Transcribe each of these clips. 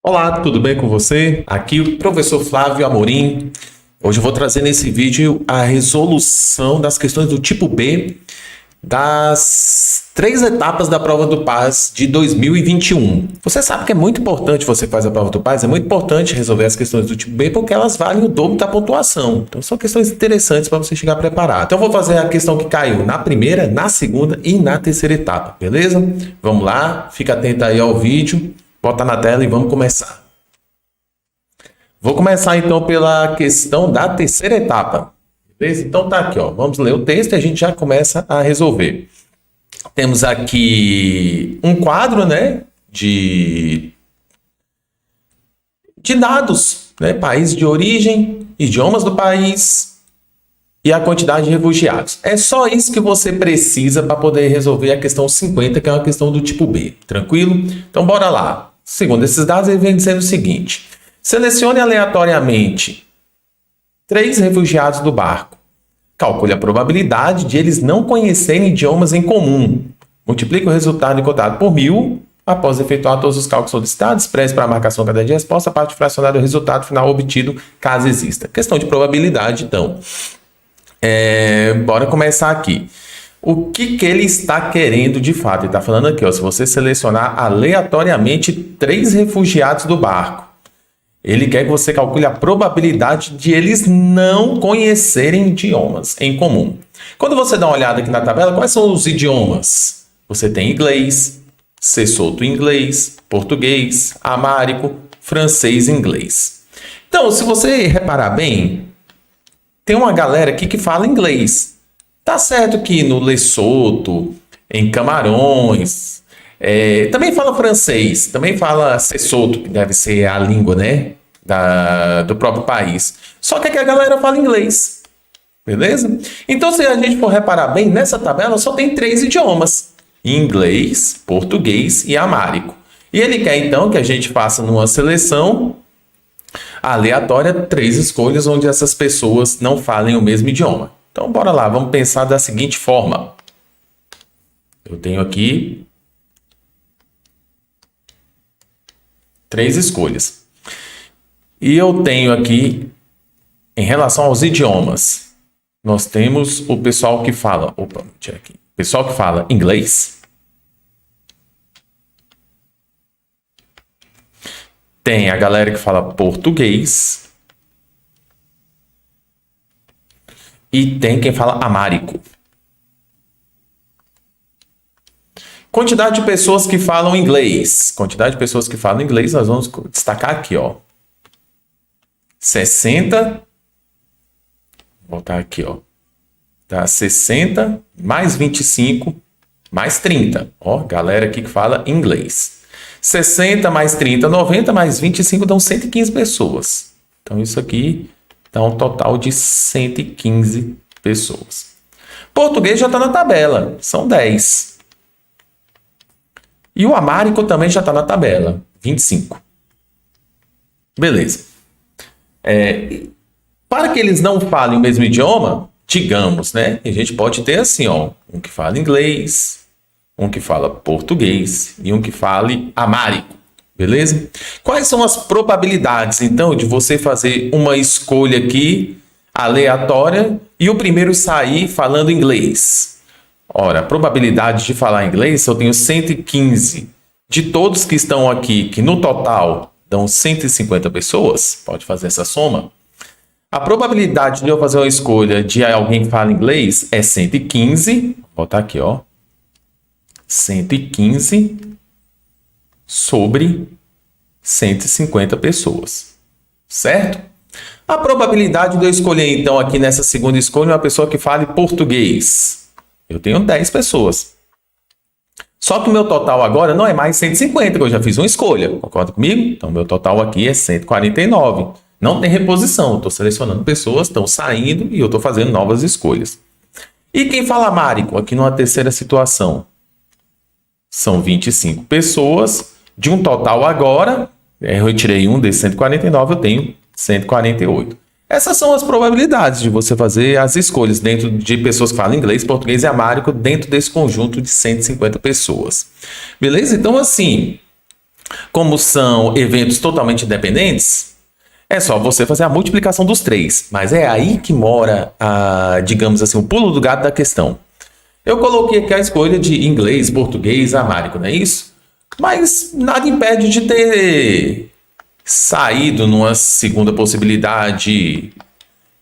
Olá, tudo bem com você? Aqui o professor Flávio Amorim. Hoje eu vou trazer nesse vídeo a resolução das questões do tipo B das 3 etapas da prova do PAS de 2021. Você sabe que é muito importante você fazer a prova do PAS, é muito importante resolver as questões do tipo B porque elas valem o dobro da pontuação. Então são questões interessantes para você chegar preparado. Então eu vou fazer a questão que caiu na primeira, na segunda e na terceira etapa, beleza? Vamos lá, fica atento aí ao vídeo. Bota na tela e vamos começar. Vou começar então pela questão da terceira etapa. Beleza? Então tá aqui, ó. Vamos ler o texto e a gente já começa a resolver. Temos aqui um quadro, né, de dados, né, país de origem, idiomas do país e a quantidade de refugiados. É só isso que você precisa para poder resolver a questão 50, que é uma questão do tipo B. Tranquilo? Então bora lá. Segundo esses dados, ele vem dizendo o seguinte: selecione aleatoriamente 3 refugiados do barco. Calcule a probabilidade de eles não conhecerem idiomas em comum. Multiplique o resultado encontrado por 1000. Após efetuar todos os cálculos solicitados, expresse para a marcação cada de resposta a parte fracionária do resultado final obtido, caso exista. Questão de probabilidade, então. Bora começar aqui. O que ele está querendo de fato? Ele está falando aqui, ó, se você selecionar aleatoriamente 3 refugiados do barco, ele quer que você calcule a probabilidade de eles não conhecerem idiomas em comum. Quando você dá uma olhada aqui na tabela, quais são os idiomas? Você tem inglês, sesotho inglês, português, amárico, francês e inglês. Então, se você reparar bem, tem uma galera aqui que fala inglês. Tá certo que no Lesoto, em Camarões, também fala francês, também fala sesotho, que deve ser a língua, né, do próprio país. Só que aqui a galera fala inglês, beleza? Então, se a gente for reparar bem, nessa tabela só tem 3 idiomas: inglês, português e amárico. E ele quer, então, que a gente faça numa seleção aleatória 3 escolhas onde essas pessoas não falem o mesmo idioma. Então, bora lá, vamos pensar da seguinte forma. Eu tenho aqui 3 escolhas. E eu tenho aqui, em relação aos idiomas, nós temos o pessoal que fala... Opa, vou tirar aqui. O pessoal que fala inglês. Tem a galera que fala português. E tem quem fala amárico. Quantidade de pessoas que falam inglês. Quantidade de pessoas que falam inglês, nós vamos destacar aqui, ó. 60. Vou botar aqui, ó. Tá 60 mais 25 mais 30. Ó, galera aqui que fala inglês. 60 mais 30, 90 mais 25 dão 115 pessoas. Então isso aqui dá um total de 115 pessoas. Português já está na tabela, são 10. E o amárico também já está na tabela, 25. Beleza. Para que eles não falem o mesmo idioma, digamos, né? A gente pode ter assim, ó, um que fala inglês, um que fala português e um que fale amárico. Beleza? Quais são as probabilidades, então, de você fazer uma escolha aqui aleatória e o primeiro sair falando inglês? Ora, a probabilidade de falar inglês, se eu tenho 115 de todos que estão aqui, que no total dão 150 pessoas, pode fazer essa soma. A probabilidade de eu fazer uma escolha de alguém que fala inglês é 115, vou botar aqui, ó, 115 sobre 150 pessoas, certo? A probabilidade de eu escolher, então, aqui nessa segunda escolha, uma pessoa que fale português. Eu tenho 10 pessoas. Só que o meu total agora não é mais 150, que eu já fiz uma escolha. Concorda comigo? Então, meu total aqui é 149. Não tem reposição. Eu estou selecionando pessoas, estão saindo e eu estou fazendo novas escolhas. E quem fala amárico? Aqui numa terceira situação. São 25 pessoas. De um total agora, eu retirei um desses 149, eu tenho 148. Essas são as probabilidades de você fazer as escolhas dentro de pessoas que falam inglês, português e amárico dentro desse conjunto de 150 pessoas. Beleza? Então, assim, Como são eventos totalmente independentes, é só você fazer a multiplicação dos três. Mas é aí que mora, digamos assim, o pulo do gato da questão. Eu coloquei aqui a escolha de inglês, português, amárico, não é isso? Mas nada impede de ter saído numa segunda possibilidade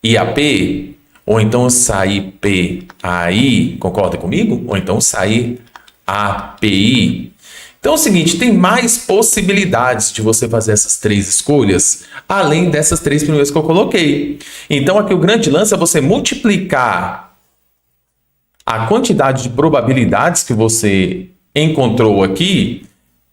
IAP, ou então sair PAI, concorda comigo? Ou então sair API. Então é o seguinte, tem mais possibilidades de você fazer essas três escolhas, além dessas três primeiras que eu coloquei. Então aqui o grande lance é você multiplicar a quantidade de probabilidades que você encontrou aqui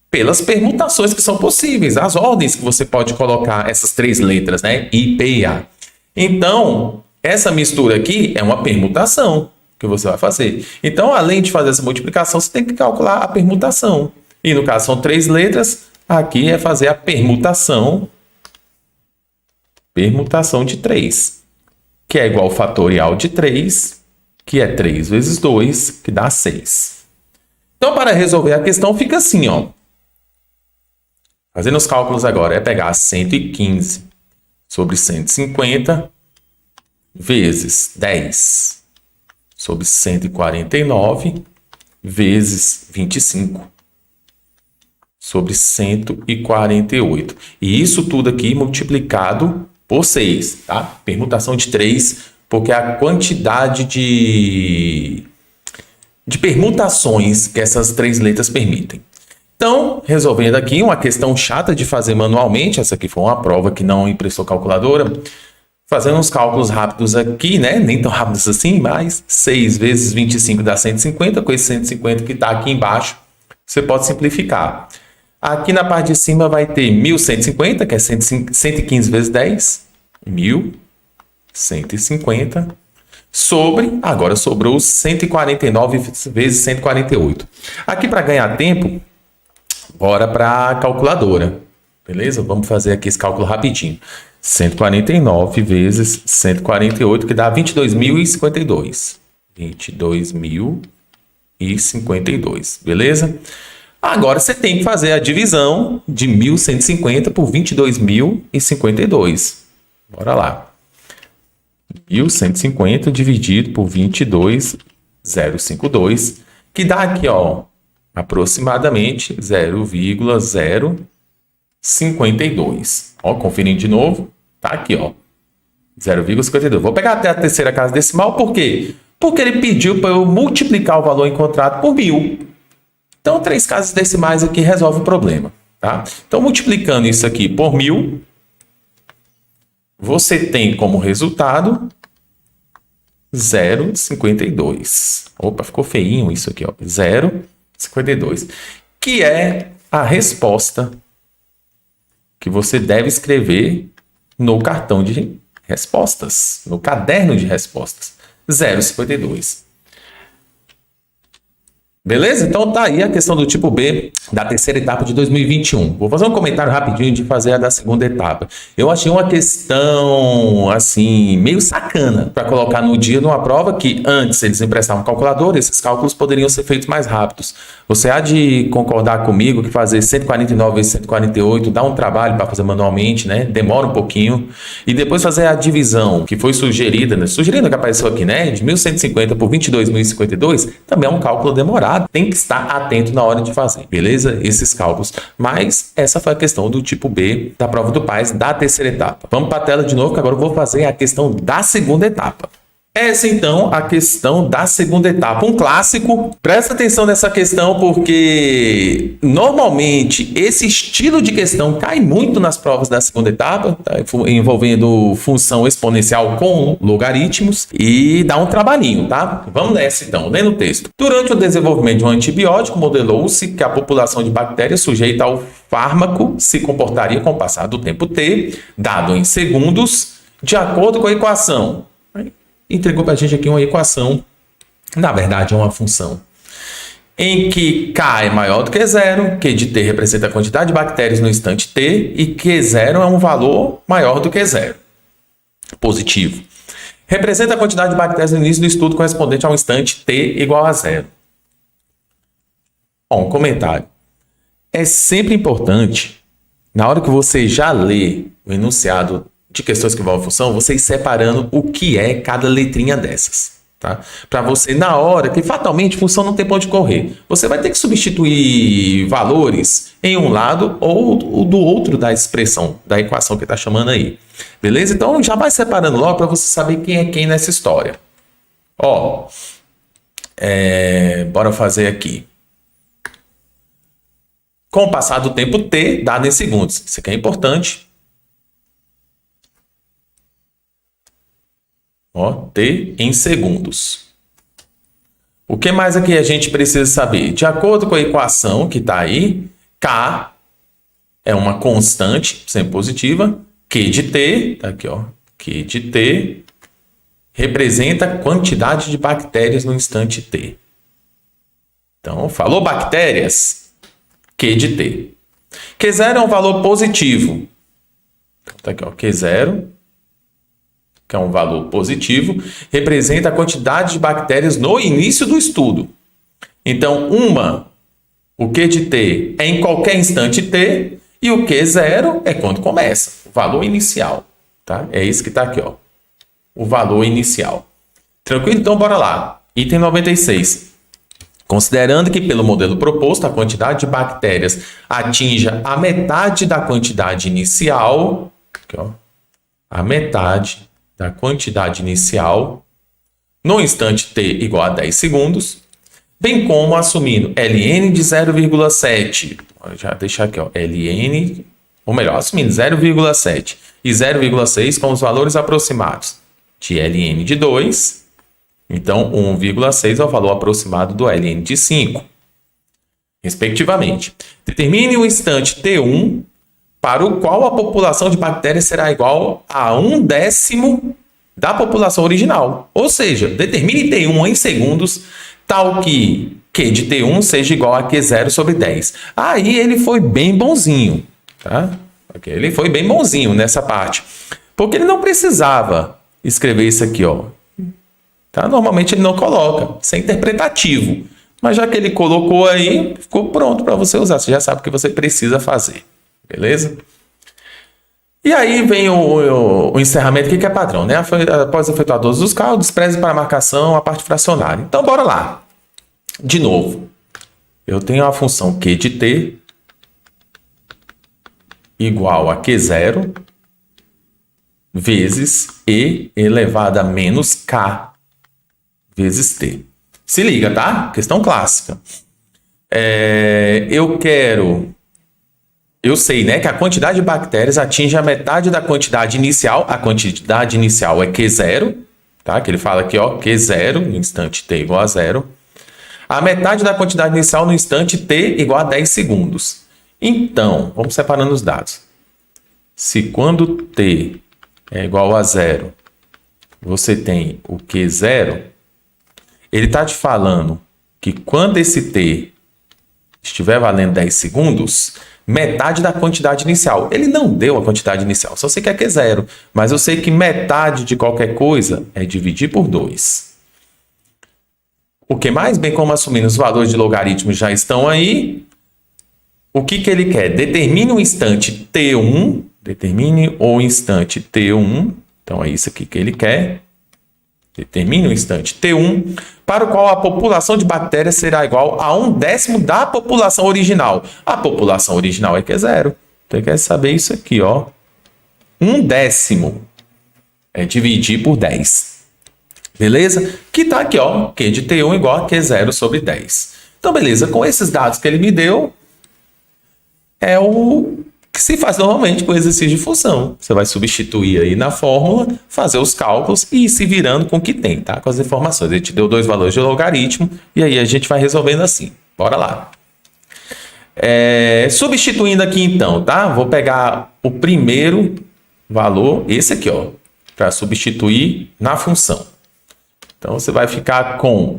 pelas permutações que são possíveis, as ordens que você pode colocar essas três letras, né? I, P e A. Então, essa mistura aqui é uma permutação que você vai fazer. Então, além de fazer essa multiplicação, você tem que calcular a permutação. E no caso são três letras, aqui é fazer a permutação de 3, que é igual ao fatorial de 3, que é 3 vezes 2, que dá 6. Então, para resolver a questão, fica assim, ó. Fazendo os cálculos agora, é pegar 115 sobre 150 vezes 10 sobre 149 vezes 25 sobre 148. E isso tudo aqui multiplicado por 6, tá? Permutação de 3, porque é a quantidade de permutações que essas três letras permitem. Então, resolvendo aqui uma questão chata de fazer manualmente, essa aqui foi uma prova que não emprestou calculadora, fazendo uns cálculos rápidos aqui, né? Nem tão rápidos assim, mas 6 vezes 25 dá 150, com esse 150 que está aqui embaixo, você pode simplificar. Aqui na parte de cima vai ter 1.150, que é 115 vezes 10, 1.150, sobre, agora sobrou 149 vezes 148. Aqui para ganhar tempo, bora para a calculadora, beleza? Vamos fazer aqui esse cálculo rapidinho. 149 vezes 148, que dá 22.052. 22.052, beleza? Agora você tem que fazer a divisão de 1.150 por 22.052. Bora lá. 1.150 dividido por 22.052, que dá aqui, ó, aproximadamente 0,052. Ó, conferindo de novo, tá aqui, ó, 0,52. Vou pegar até a terceira casa decimal, por quê? Porque ele pediu para eu multiplicar o valor encontrado por 1.000. Então, 3 casas decimais aqui resolve o problema, tá? Então, multiplicando isso aqui por 1.000, você tem como resultado 0,52. Opa, ficou feinho isso aqui, ó. 0,52. Que é a resposta que você deve escrever no cartão de respostas, no caderno de respostas. 0,52. Beleza? Então tá aí a questão do tipo B da terceira etapa de 2021. Vou fazer um comentário rapidinho de fazer a da segunda etapa. Eu achei uma questão, assim, meio sacana para colocar no dia numa prova que antes eles emprestavam calculadora, esses cálculos poderiam ser feitos mais rápidos. Você há de concordar comigo que fazer 149 vezes 148 dá um trabalho para fazer manualmente, né? Demora um pouquinho. E depois fazer a divisão que foi sugerida, né? Sugerida que apareceu aqui, né? De 1.150 por 22.052, também é um cálculo demorado. Tem que estar atento na hora de fazer, beleza? Esses cálculos. Mas essa foi a questão do tipo B da prova do PAS da terceira etapa. Vamos para a tela de novo, que agora eu vou fazer a questão da segunda etapa. Essa, então, a questão da segunda etapa. Um clássico. Presta atenção nessa questão, porque normalmente esse estilo de questão cai muito nas provas da segunda etapa, tá? Envolvendo função exponencial com logaritmos, e dá um trabalhinho, tá? Vamos nessa, então. Lendo o texto. Durante o desenvolvimento de um antibiótico, modelou-se que a população de bactérias sujeita ao fármaco se comportaria com o passar do tempo t, dado em segundos, de acordo com a equação. Entregou para a gente aqui uma equação, na verdade é uma função, em que K é maior do que zero, Q de T representa a quantidade de bactérias no instante T, e Q0 é um valor maior do que zero, positivo. Representa a quantidade de bactérias no início do estudo correspondente a um instante T igual a zero. Bom, comentário. É sempre importante, na hora que você já lê o enunciado de questões que envolvem função, você ir separando o que é cada letrinha dessas. Tá? Para você, na hora que fatalmente função não tem para onde correr, você vai ter que substituir valores em um lado ou do outro da expressão, da equação que está chamando aí. Beleza? Então já vai separando logo para você saber quem é quem nessa história. Ó, bora fazer aqui. Com o passar do tempo t dado em segundos. Isso aqui é importante. Ó, t em segundos. O que mais aqui a gente precisa saber? De acordo com a equação que está aí, K é uma constante, sempre positiva. Q de t, tá aqui, ó. Q de t representa a quantidade de bactérias no instante t. Então, falou bactérias, Q de t. Q0 é um valor positivo. Então, tá aqui, ó. Q0, que é um valor positivo, representa a quantidade de bactérias no início do estudo. Então, o Q de t é em qualquer instante t, e o Q0 é quando começa, o valor inicial. Tá? É isso que está aqui, ó. O valor inicial. Tranquilo? Então, bora lá. Item 96. Considerando que, pelo modelo proposto, a quantidade de bactérias atinja a metade da quantidade inicial, aqui, ó, a metade da quantidade inicial no instante t igual a 10 segundos, bem como assumindo ln de 0,7, já deixar aqui, ó, ln, ou melhor, assumindo 0,7 e 0,6 como os valores aproximados de ln de 2, então 1,6 é o valor aproximado do ln de 5, respectivamente. Determine o instante t1 para o qual a população de bactérias será igual a 1/10 da população original. Ou seja, determine T1 em segundos, tal que Q de T1 seja igual a Q0 sobre 10. Aí ele foi bem bonzinho, tá? Ele foi bem bonzinho nessa parte, porque ele não precisava escrever isso aqui, ó. Tá? Normalmente ele não coloca, isso é interpretativo. Mas já que ele colocou aí, ficou pronto para você usar. Você já sabe o que você precisa fazer. Beleza? E aí vem o encerramento, que é padrão, né? Após efetuar todos os cálculos, despreze para a marcação a parte fracionária. Então, bora lá. De novo, eu tenho a função Q de t igual a Q0 vezes E elevado a menos K vezes T. Se liga, tá? Questão clássica. Eu sei, né, que a quantidade de bactérias atinge a metade da quantidade inicial. A quantidade inicial é Q0, tá? Que ele fala aqui, ó, Q0 no instante t igual a 0. A metade da quantidade inicial no instante t igual a 10 segundos. Então, vamos separando os dados. Se quando t é igual a 0, você tem o Q0, ele está te falando que quando esse t estiver valendo 10 segundos, metade da quantidade inicial. Ele não deu a quantidade inicial, só sei que é Q0, mas eu sei que metade de qualquer coisa é dividir por 2. O que mais? Bem como assumindo os valores de logaritmo já estão aí, o que ele quer? Determine o instante T1, determine o instante T1, então é isso aqui que ele quer. Determine o instante T1, para o qual a população de bactérias será igual a 1/10 da população original. A população original é Q0. Então, quer saber isso aqui, ó. 1/10 é dividir por 10. Beleza? Que tá aqui, ó. Q de T1 igual a Q0 sobre 10. Então, beleza. Com esses dados que ele me deu, é o que se faz normalmente com exercício de função. Você vai substituir aí na fórmula, fazer os cálculos e ir se virando com o que tem, tá? Com as informações. Ele te deu 2 valores de logaritmo e aí a gente vai resolvendo assim. Bora lá. Substituindo aqui então, tá? Vou pegar o primeiro valor, esse aqui, ó, para substituir na função. Então você vai ficar com,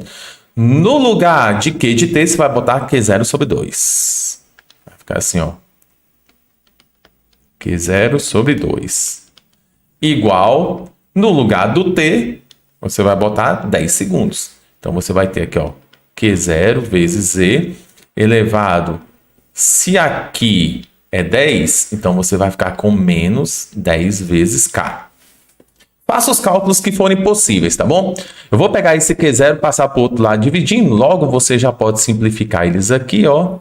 no lugar de Q de T, você vai botar Q0 sobre 2. Vai ficar assim, ó. Q0 sobre 2. Igual, no lugar do T, você vai botar 10 segundos. Então, você vai ter aqui, ó, Q0 vezes Z elevado Se aqui é 10, então você vai ficar com menos 10 vezes K. Faça os cálculos que forem possíveis, tá bom? Eu vou pegar esse Q0 e passar para o outro lado dividindo. Logo, você já pode simplificar eles aqui, ó.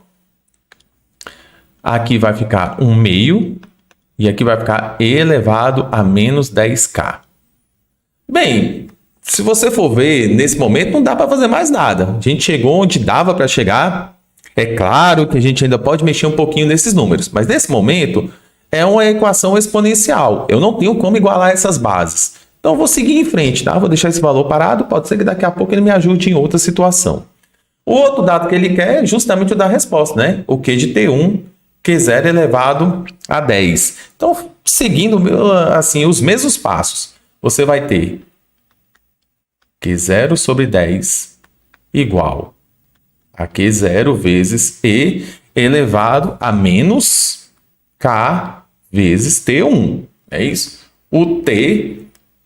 Aqui vai ficar 1 meio. E aqui vai ficar e elevado a menos 10K. Bem, se você for ver, nesse momento não dá para fazer mais nada. A gente chegou onde dava para chegar. É claro que a gente ainda pode mexer um pouquinho nesses números. Mas nesse momento, é uma equação exponencial. Eu não tenho como igualar essas bases. Então, eu vou seguir em frente, tá? Vou deixar esse valor parado. Pode ser que daqui a pouco ele me ajude em outra situação. O outro dado que ele quer é justamente o da resposta, né? O Q de T1, Q0 elevado a 10. Então, seguindo assim, os mesmos passos, você vai ter Q0 sobre 10 igual a Q0 vezes E elevado a menos K vezes T1. É isso? O T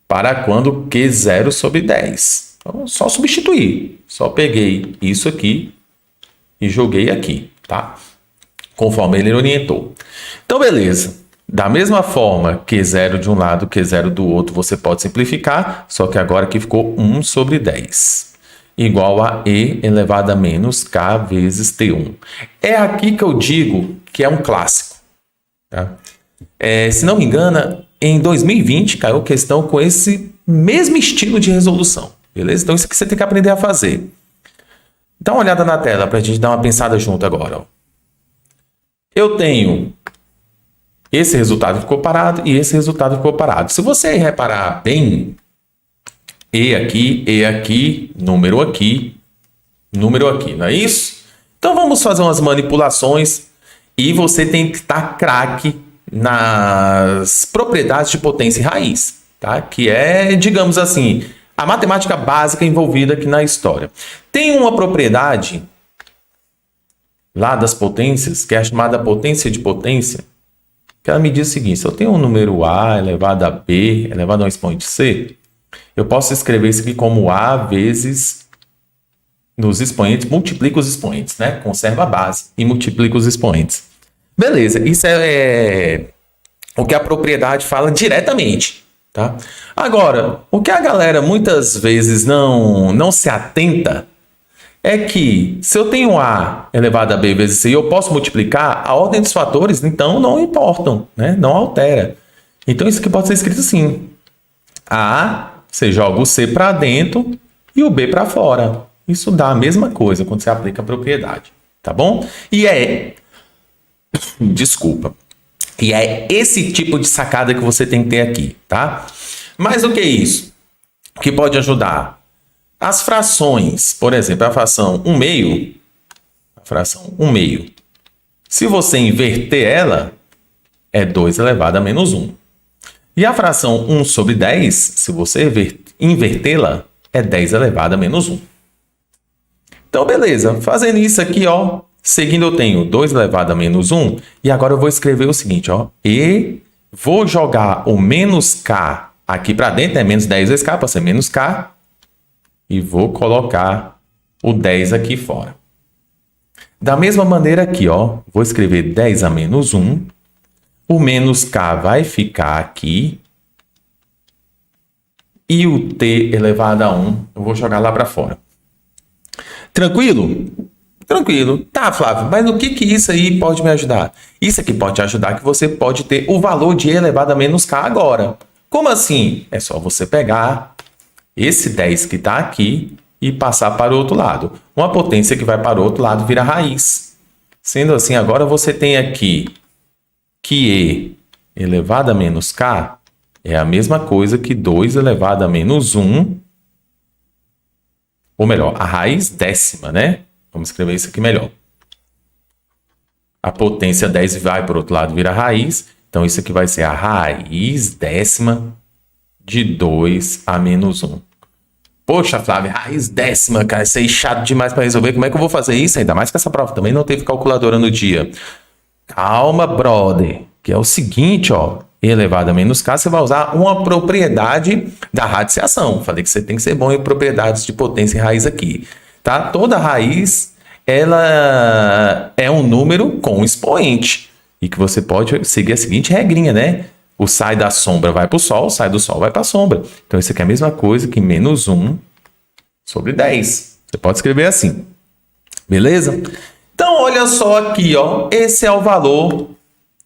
para quando Q0 sobre 10. Então, só substituir. Só peguei isso aqui e joguei aqui, tá? Conforme ele orientou. Então, beleza. Da mesma forma, Q0 de um lado, Q0 do outro, você pode simplificar, só que agora aqui ficou 1 sobre 10. Igual a E elevado a menos K vezes T1. É aqui que eu digo que é um clássico. Tá? Se não me engano, em 2020 caiu questão com esse mesmo estilo de resolução. Beleza? Então, isso aqui você tem que aprender a fazer. Dá uma olhada na tela para a gente dar uma pensada junto agora. Ó. Eu tenho esse resultado ficou parado e esse resultado ficou parado. Se você reparar bem, E aqui, número aqui, não é isso? Então vamos fazer umas manipulações e você tem que estar craque nas propriedades de potência e raiz, tá? Que é, digamos assim, a matemática básica envolvida aqui na história. Tem uma propriedade lá das potências, que é a chamada potência de potência, que ela me diz o seguinte: se eu tenho um número A elevado a B elevado a um expoente C, eu posso escrever isso aqui como A vezes nos expoentes, multiplica os expoentes, né? Conserva a base e multiplica os expoentes. Beleza, isso é o que a propriedade fala diretamente, tá? Agora, o que a galera muitas vezes não se atenta é que se eu tenho A elevado a B vezes C e eu posso multiplicar, a ordem dos fatores, então, não importam, né? Não altera. Então, isso aqui pode ser escrito assim. A, você joga o C para dentro e o B para fora. Isso dá a mesma coisa quando você aplica a propriedade, tá bom? Desculpa. E é esse tipo de sacada que você tem que ter aqui, tá? Mais do que isso, o que pode ajudar? As frações, por exemplo, a fração 1 meio, se você inverter ela, é 2 elevado a menos 1. E a fração 1 sobre 10, se você invertê-la, é 10 elevado a menos 1. Então, beleza. Fazendo isso aqui, ó, seguindo eu tenho 2 elevado a menos 1, e agora eu vou escrever o seguinte, ó, e vou jogar o menos K aqui para dentro, né, menos 10 vezes K, para ser menos K, e vou colocar o 10 aqui fora. Da mesma maneira aqui, ó, vou escrever 10 a menos 1, o menos K vai ficar aqui, e o T elevado a 1 eu vou jogar lá para fora. Tranquilo? Tranquilo. Tá, Flávio, mas no que isso aí pode me ajudar? Isso aqui pode te ajudar que você pode ter o valor de E elevado a menos K agora. Como assim? É só você pegar esse 10 que está aqui e passar para o outro lado. Uma potência que vai para o outro lado vira raiz. Sendo assim, agora você tem aqui que E elevado a menos K é a mesma coisa que 2 elevado a menos 1, ou melhor, a raiz décima, né? Vamos escrever isso aqui melhor. A potência 10 vai para o outro lado, vira raiz. Então, isso aqui vai ser a raiz décima de 2 a menos 1. Poxa, Flávio, raiz décima, cara, isso aí é chato demais para resolver. Como é que eu vou fazer isso? Ainda mais que essa prova também não teve calculadora no dia. Calma, brother. Que é o seguinte, ó. E elevado a menos K, você vai usar uma propriedade da radiciação. Falei que você tem que ser bom em propriedades de potência e raiz aqui. Tá? Toda raiz, ela é um número com expoente. E que você pode seguir a seguinte regrinha, né? O sai da sombra vai para o sol, sai do sol vai para a sombra. Então, isso aqui é a mesma coisa que menos 1 sobre 10. Você pode escrever assim. Beleza? Então, olha só aqui, ó. Esse é o valor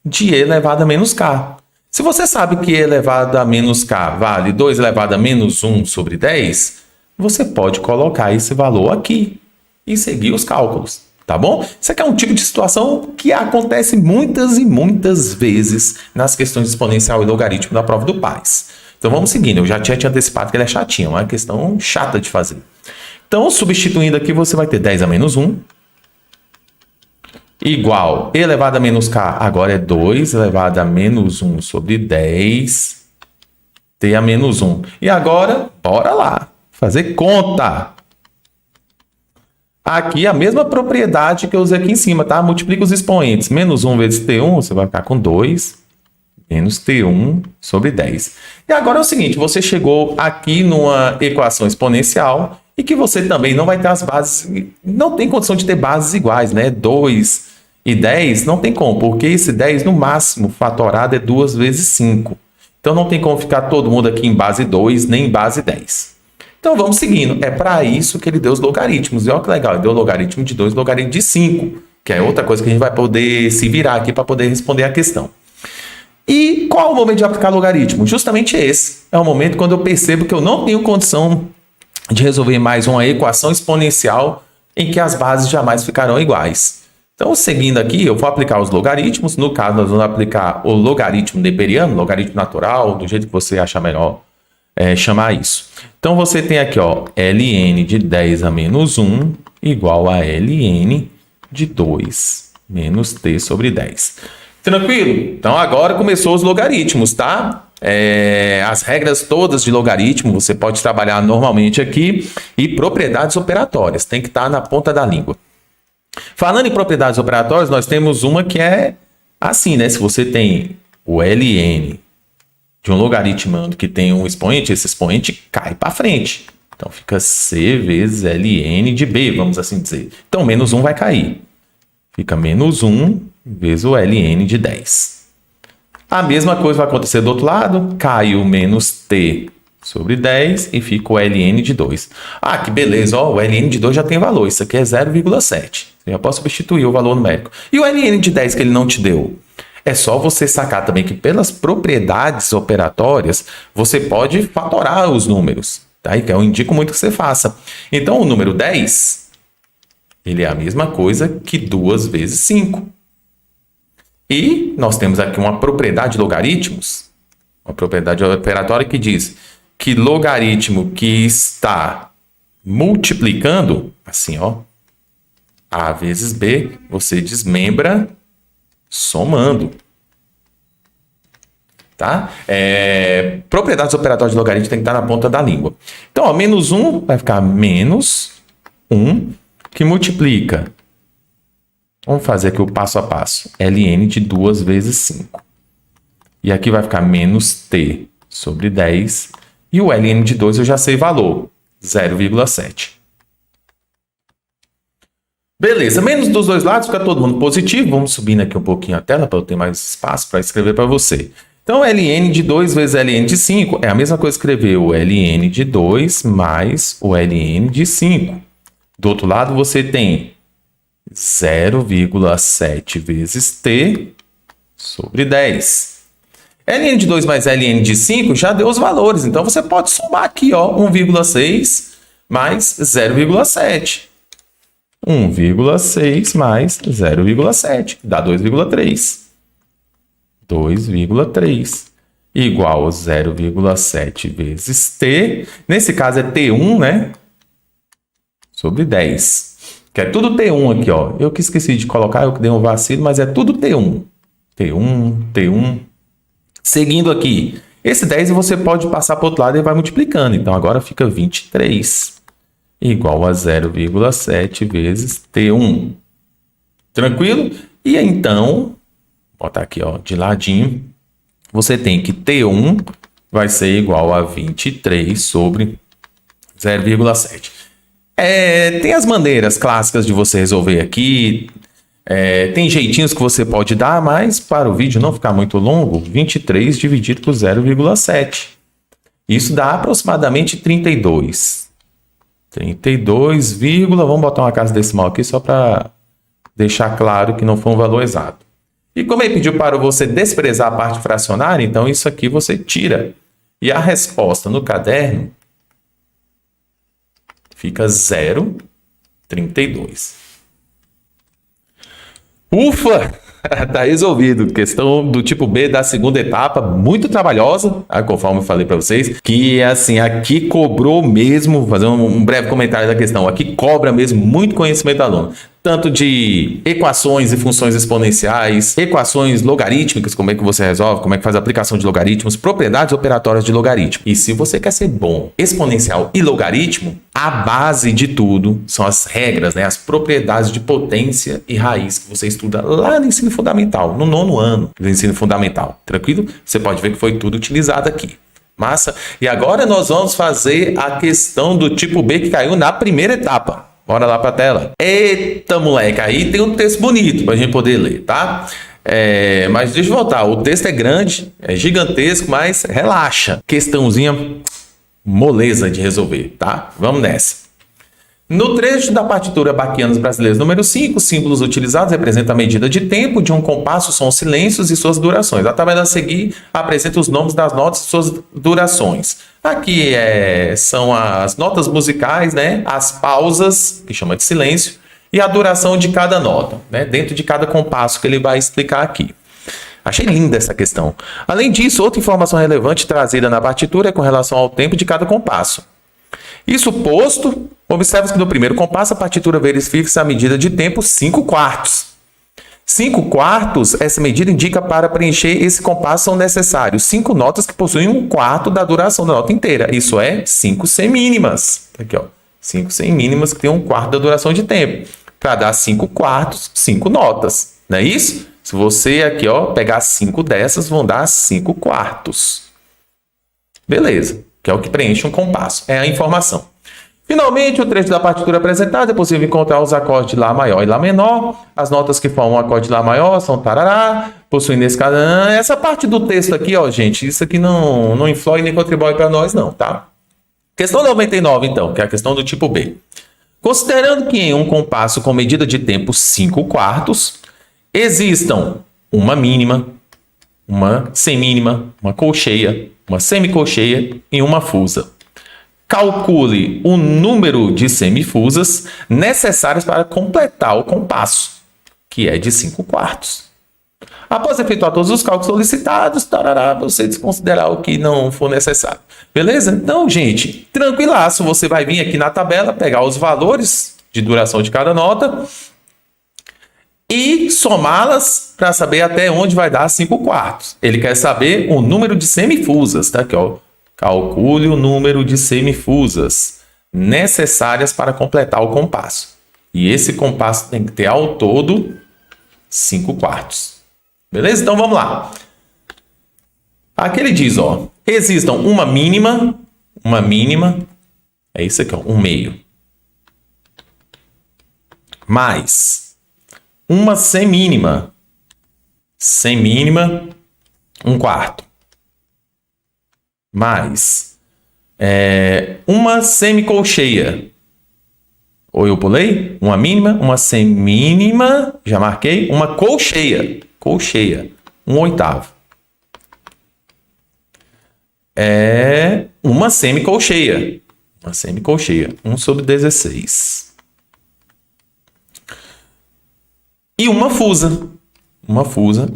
de e elevado a menos k. Se você sabe que e elevado a menos k vale 2 elevado a menos 1 sobre 10, você pode colocar esse valor aqui e seguir os cálculos, tá bom? Isso aqui é um tipo de situação que acontece muitas e muitas vezes nas questões de exponencial e logaritmo da prova do PAS. Então vamos seguindo, eu já tinha te antecipado que ele é chatinho, é uma questão chata de fazer. Então, substituindo aqui, você vai ter 10 a menos 1 igual e elevado a menos k, agora é 2 elevado a menos 1 sobre 10 t a menos 1. E agora, bora lá, fazer conta. Aqui a mesma propriedade que eu usei aqui em cima, tá? Multiplica os expoentes. Menos 1 vezes t1, você vai ficar com 2 menos t1 sobre 10. E agora é o seguinte, você chegou aqui numa equação exponencial e que você também não vai ter as bases, não tem condição de ter bases iguais, né? 2 e 10 não tem como, porque esse 10 no máximo fatorado é 2 vezes 5. Então não tem como ficar todo mundo aqui em base 2 nem em base 10. Então vamos seguindo. É para isso que ele deu os logaritmos. E olha que legal, ele deu o logaritmo de 2 e o logaritmo de 5, que é outra coisa que a gente vai poder se virar aqui para poder responder a questão. E qual é o momento de aplicar logaritmo? Justamente esse. É o momento quando eu percebo que eu não tenho condição de resolver mais uma equação exponencial em que as bases jamais ficarão iguais. Então, seguindo aqui, eu vou aplicar os logaritmos. No caso, nós vamos aplicar o logaritmo neperiano, logaritmo natural, do jeito que você achar melhor chamar isso. Então, você tem aqui, ó, ln de 10 a menos 1 igual a ln de 2 menos t sobre 10. Tranquilo? Então, agora começou os logaritmos, tá? As regras todas de logaritmo você pode trabalhar normalmente aqui. E propriedades operatórias, tem que estar na ponta da língua. Falando em propriedades operatórias, nós temos uma que é assim, né? Se você tem o ln de um logaritmo que tem um expoente, esse expoente cai para frente. Então, fica c vezes ln de b, vamos assim dizer. Então, menos 1 vai cair. Fica menos 1 vezes o ln de 10. A mesma coisa vai acontecer do outro lado. Cai o menos t sobre 10 e fica o ln de 2. Ah, que beleza, ó, o ln de 2 já tem valor. Isso aqui é 0,7. Eu já posso substituir o valor numérico. E o ln de 10 que ele não te deu? É só você sacar também que pelas propriedades operatórias, você pode fatorar os números. Tá? E que eu indico muito que você faça. Então, o número 10, ele é a mesma coisa que 2 vezes 5. E nós temos aqui uma propriedade de logaritmos, uma propriedade operatória que diz que logaritmo que está multiplicando, assim, ó, a vezes b, você desmembra somando. Tá? Propriedades operatórias de logaritmo tem que estar na ponta da língua. Então, ó, menos 1 vai ficar menos 1, que multiplica. Vamos fazer aqui o passo a passo. ln de 2 vezes 5. E aqui vai ficar menos t sobre 10. E o ln de 2 eu já sei valor, 0,7. Beleza, menos dos dois lados, fica todo mundo positivo. Vamos subindo aqui um pouquinho a tela para eu ter mais espaço para escrever para você. Então, ln de 2 vezes ln de 5 é a mesma coisa que escrever o ln de 2 mais o ln de 5. Do outro lado, você tem 0,7 vezes t sobre 10. ln de 2 mais ln de 5 já deu os valores. Então, você pode somar aqui, ó, 1,6 mais 0,7. 1,6 mais 0,7 dá 2,3. 2,3 igual a 0,7 vezes t. Nesse caso é t1, né? Sobre 10. Que é tudo t1 aqui, ó. Eu que esqueci de colocar, eu que dei um vacilo, mas é tudo t1. T1. Seguindo aqui. Esse 10 você pode passar para o outro lado e vai multiplicando. Então, agora fica 23. Igual a 0,7 vezes T1. Tranquilo? E então, botar aqui, ó, de ladinho, você tem que T1 vai ser igual a 23 sobre 0,7. Tem as maneiras clássicas de você resolver aqui. Tem jeitinhos que você pode dar, mas para o vídeo não ficar muito longo, 23 dividido por 0,7. Isso dá aproximadamente 32. 32, vamos botar uma casa decimal aqui só para deixar claro que não foi um valor exato. E como ele pediu para você desprezar a parte fracionária, então isso aqui você tira. E a resposta no caderno fica 0,32. Ufa! Tá resolvido. Questão do tipo B da segunda etapa, muito trabalhosa, conforme eu falei para vocês, que assim, aqui cobrou mesmo, vou fazer um breve comentário da questão, aqui cobra mesmo muito conhecimento do aluno. Tanto de equações e funções exponenciais, equações logarítmicas, como é que você resolve, como é que faz a aplicação de logaritmos, propriedades operatórias de logaritmo. E se você quer ser bom exponencial e logaritmo, a base de tudo são as regras, né? As propriedades de potência e raiz que você estuda lá no ensino fundamental, no 9º ano do ensino fundamental. Tranquilo? Você pode ver que foi tudo utilizado aqui. Massa? E agora nós vamos fazer a questão do tipo B que caiu na primeira etapa. Bora lá para a tela. Eita, moleque, aí tem um texto bonito para a gente poder ler, tá? Mas deixa eu voltar. O texto é grande, é gigantesco, mas relaxa. Questãozinha moleza de resolver, tá? Vamos nessa. No trecho da partitura Baquianos Brasileiros número 5, os símbolos utilizados representam a medida de tempo de um compasso, são os silêncios e suas durações. A tabela a seguir apresenta os nomes das notas e suas durações. Aqui são as notas musicais, né? As pausas, que chama de silêncio, e a duração de cada nota, né? Dentro de cada compasso que ele vai explicar aqui. Achei linda essa questão. Além disso, outra informação relevante trazida na partitura é com relação ao tempo de cada compasso. Isso posto, observa que no primeiro compasso a partitura verifica a medida de tempo 5/4. 5/4, essa medida indica para preencher esse compasso são necessários 5 notas que possuem 1/4 da duração da nota inteira. Isso é 5 semínimas. Aqui, ó, 5 semínimas que tem 1/4 da duração de tempo. Para dar 5/4, 5 notas. Não é isso? Se você aqui, ó, pegar 5 dessas, vão dar 5/4. Beleza. Que é o que preenche um compasso. É a informação. Finalmente, o trecho da partitura apresentada é possível encontrar os acordes de Lá maior e Lá menor. As notas que formam o acorde de Lá maior são tarará, possuindo esse cada. Essa parte do texto aqui, ó, gente, isso aqui não influi nem contribui para nós, não, tá? Questão 99, então, que é a questão do tipo B. Considerando que em um compasso com medida de tempo 5/4, existam uma mínima, uma semínima, uma colcheia, uma semicolcheia e uma fusa. Calcule o número de semifusas necessárias para completar o compasso, que é de 5/4. Após efetuar todos os cálculos solicitados, tarará, você desconsiderar o que não for necessário. Beleza? Então, gente, tranquilaço. Você vai vir aqui na tabela, pegar os valores de duração de cada nota e somá-las para saber até onde vai dar 5/4. Ele quer saber o número de semifusas, tá aqui, ó. Calcule o número de semifusas necessárias para completar o compasso. E esse compasso tem que ter ao todo 5/4. Beleza? Então vamos lá. Aqui ele diz, ó, existam uma mínima, é isso aqui, ó, 1/2, mais uma semínima, 1/4, mais uma semicolcheia. Ou eu pulei? Uma mínima, uma semínima, já marquei, uma colcheia, 1/8. Uma semicolcheia, 1/16. E uma fusa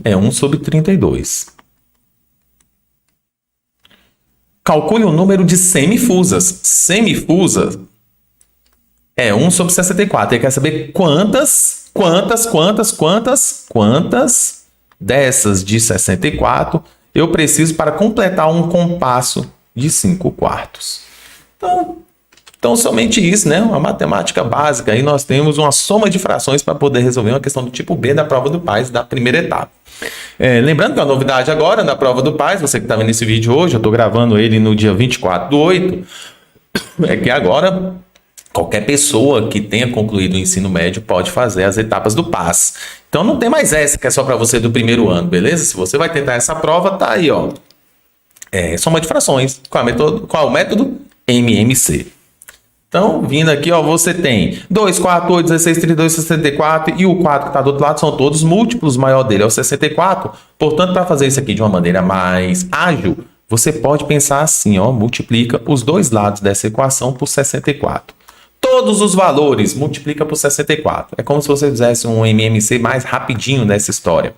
é 1/32. Calcule o número de semifusas. Semifusa é 1/64. Ele quer saber quantas dessas de 64 eu preciso para completar um compasso de 5/4. Então, somente isso, né? Uma matemática básica. Aí nós temos uma soma de frações para poder resolver uma questão do tipo B da prova do PAS da primeira etapa. Lembrando que a novidade agora na prova do PAS, você que está vendo esse vídeo hoje, eu estou gravando ele no dia 24/8, é que agora Qualquer pessoa que tenha concluído o ensino médio pode fazer as etapas do PAS. Então não tem mais essa que é só para você do primeiro ano, beleza? Se você vai tentar essa prova, tá aí, ó. Soma de frações. Qual é o método? MMC. Então, vindo aqui, ó, você tem 2, 4, 8, 16, 32, 64 e o 4 que está do outro lado são todos múltiplos, o maior dele é o 64. Portanto, para fazer isso aqui de uma maneira mais ágil, você pode pensar assim, ó, multiplica os dois lados dessa equação por 64. Todos os valores multiplica por 64. É como se você fizesse um MMC mais rapidinho nessa história.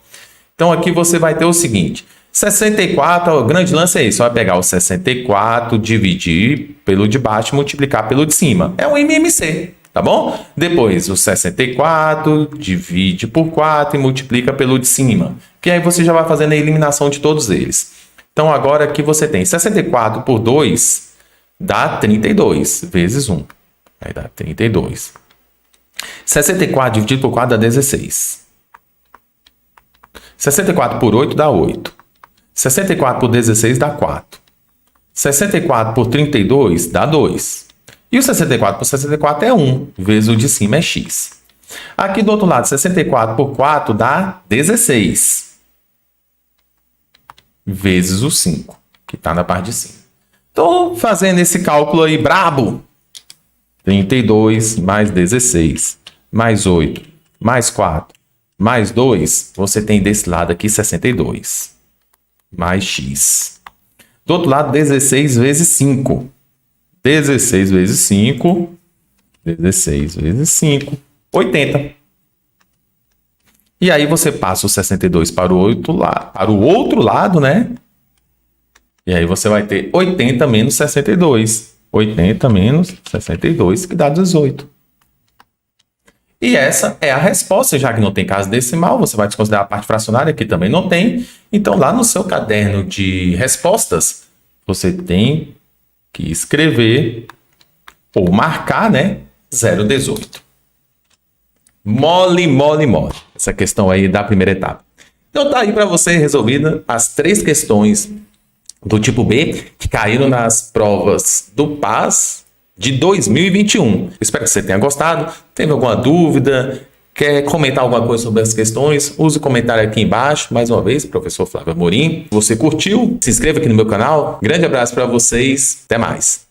Então, aqui você vai ter o seguinte... 64, o grande lance é isso, você vai pegar o 64, dividir pelo de baixo e multiplicar pelo de cima. É um MMC, tá bom? Depois, o 64, divide por 4 e multiplica pelo de cima. Que aí você já vai fazendo a eliminação de todos eles. Então, agora aqui você tem 64 por 2, dá 32, vezes 1. Aí dá 32. 64 dividido por 4 dá 16. 64 por 8 dá 8. 64 por 16 dá 4. 64 por 32 dá 2. E o 64 por 64 é 1, vezes o de cima é x. Aqui do outro lado, 64 por 4 dá 16. Vezes o 5, que está na parte de cima. Estou fazendo esse cálculo aí brabo. 32 mais 16, mais 8, mais 4, mais 2. Você tem desse lado aqui 62. Mais x. Do outro lado, 16 vezes 5. 16 vezes 5. 16 vezes 5. 80. E aí você passa o 62 para o outro lado, né? E aí você vai ter 80 menos 62. 80 menos 62, que dá 18. E essa é a resposta, já que não tem casa decimal, você vai desconsiderar a parte fracionária, que também não tem. Então, lá no seu caderno de respostas, você tem que escrever ou marcar, né, 0,18. Mole, mole, mole. Essa questão aí da primeira etapa. Então, tá aí para você resolvida as 3 questões do tipo B que caíram nas provas do PAS de 2021. Espero que você tenha gostado. Teve alguma dúvida? Quer comentar alguma coisa sobre as questões? Use o comentário aqui embaixo. Mais uma vez, professor Flávio Amorim. Se você curtiu, se inscreva aqui no meu canal. Grande abraço para vocês. Até mais.